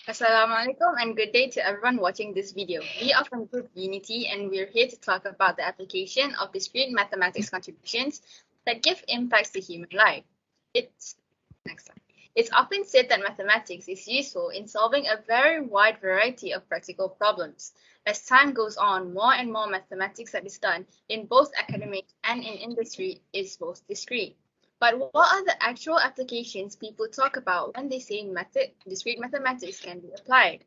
Assalamualaikum and good day to everyone watching this video. We are from Group Unity and we're here to talk about the application of discrete mathematics contributions that give impacts to human life. It's often said that mathematics is useful in solving a very wide variety of practical problems. As time goes on, more and more mathematics that is done in both academic and in industry is both discrete. But what are the actual applications people talk about when they say discrete mathematics can be applied?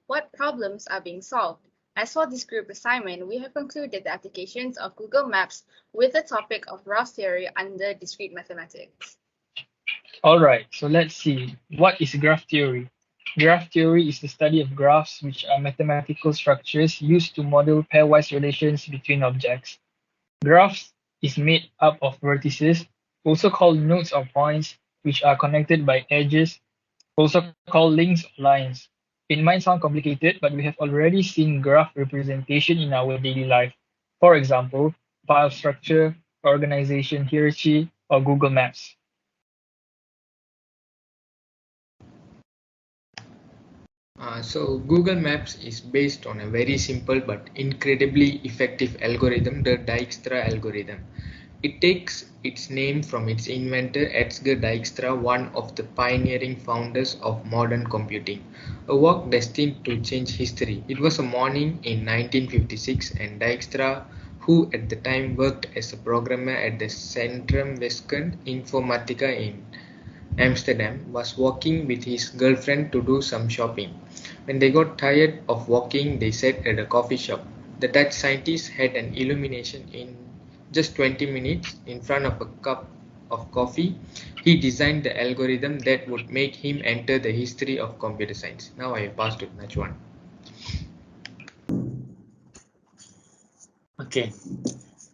What problems are being solved? As for this group assignment, we have concluded the applications of Google Maps with the topic of graph theory under discrete mathematics. All right, so let's see. What is graph theory? Graph theory is the study of graphs, which are mathematical structures used to model pairwise relations between objects. Graphs is made up of vertices, also called nodes or points, which are connected by edges, also called links or lines. It might sound complicated, but we have already seen graph representation in our daily life. For example, file structure, organization hierarchy, or Google Maps. So Google Maps is based on a very simple but incredibly effective algorithm, the Dijkstra algorithm. It takes its name from its inventor Edgar Dijkstra, one of the pioneering founders of modern computing, a work destined to change history. It was a morning in 1956 and Dijkstra, who at the time worked as a programmer at the Centrum Wiskunde Informatica in Amsterdam, was walking with his girlfriend to do some shopping. When they got tired of walking, they sat at a coffee shop. The Dutch scientist had an illumination in just 20 minutes in front of a cup of coffee. He designed the algorithm that would make him enter the history of computer science. Now I pass to Najwan. Okay,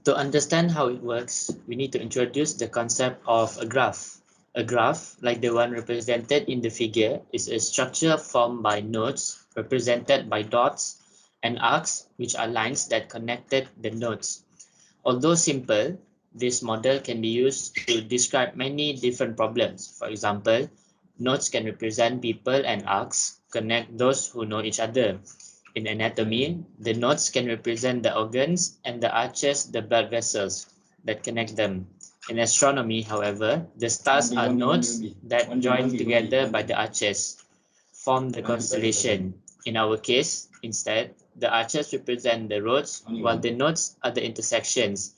to understand how it works, we need to introduce the concept of a graph. A graph, like the one represented in the figure, is a structure formed by nodes represented by dots and arcs, which are lines that connected the nodes. Although simple, this model can be used to describe many different problems. For example, nodes can represent people and arcs connect those who know each other. In anatomy, the nodes can represent the organs and the arches the blood vessels that connect them. In astronomy, however, the stars are nodes that join together by the arches, form the constellation. In our case, instead, the arches represent the roads, while the nodes are the intersections.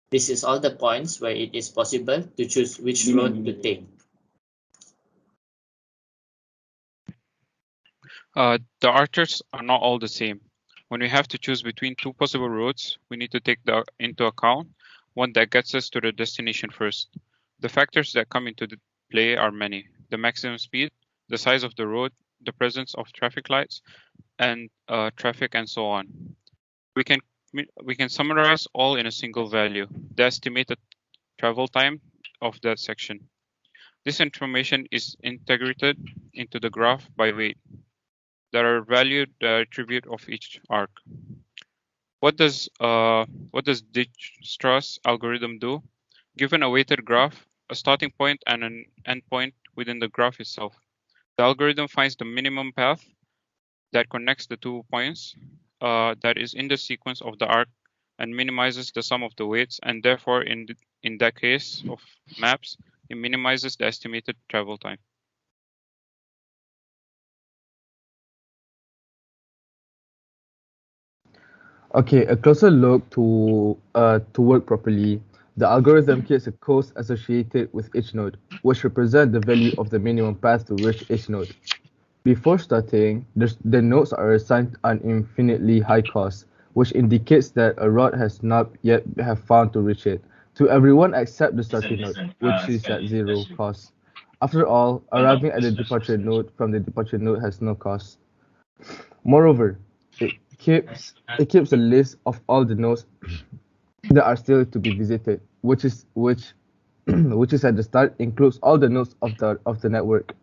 This is all the points where it is possible to choose which road to take. The arches are not all the same. When we have to choose between two possible roads, we need to take into account one that gets us to the destination first. The factors that come into play are many: the maximum speed, the size of the road, the presence of traffic lights, and traffic, and so on. We can summarize all in a single value, the estimated travel time of that section. This information is integrated into the graph by weight. There are valued the attribute of each arc. What does Dijkstra's algorithm do? Given a weighted graph, a starting point and an endpoint within the graph itself, the algorithm finds the minimum path that connects the 2 points that is in the sequence of the arc and minimizes the sum of the weights, and therefore in that case of maps, it minimizes the estimated travel time. Okay, a closer look to work properly. The algorithm creates a cost associated with each node, which represent the value of the minimum path to reach each node. Before starting, the nodes are assigned an infinitely high cost, which indicates that a route has not yet have found to reach it, to everyone except the starting node, which is at zero cost. After all, arriving at the departure node from the departure node has no cost. Moreover, it keeps a list of all the nodes that are still to be visited, which is at the start includes all the nodes of the network.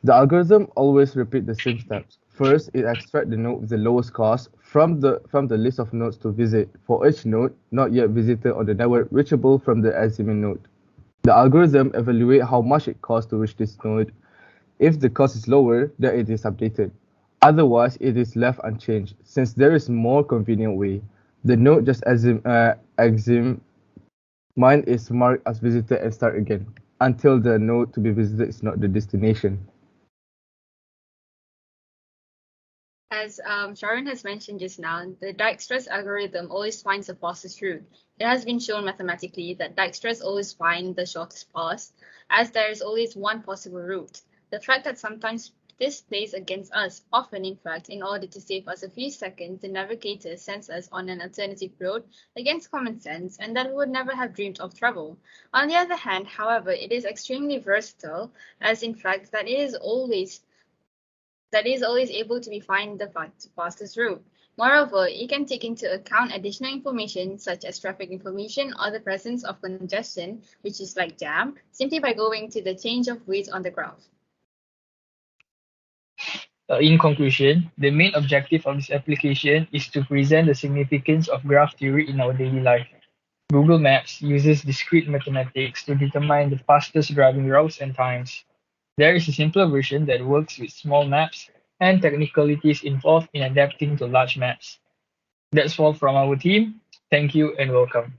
The algorithm always repeats the same steps. First, it extracts the node with the lowest cost from the list of nodes to visit for each node not yet visited on the network reachable from the assignment node. The algorithm evaluates how much it costs to reach this node. If the cost is lower, then it is updated. Otherwise, it is left unchanged, since there is more convenient way. The node just exim mine is marked as visited and start again, until the node to be visited is not the destination. As Sharon has mentioned just now, the Dijkstra's algorithm always finds the fastest route. It has been shown mathematically that Dijkstra's always find the shortest path, as there is always one possible route. The fact that sometimes this plays against us, often in fact, in order to save us a few seconds, the navigator sends us on an alternative road against common sense, and that we would never have dreamed of travel. On the other hand, however, it is extremely versatile, as in fact that it is always able to find the fastest route. Moreover, it can take into account additional information such as traffic information or the presence of congestion, which is like jam, simply by going to the change of weights on the graph. In conclusion, the main objective of this application is to present the significance of graph theory in our daily life. Google Maps uses discrete mathematics to determine the fastest driving routes and times. There is a simpler version that works with small maps and technicalities involved in adapting to large maps. That's all from our team. Thank you and welcome.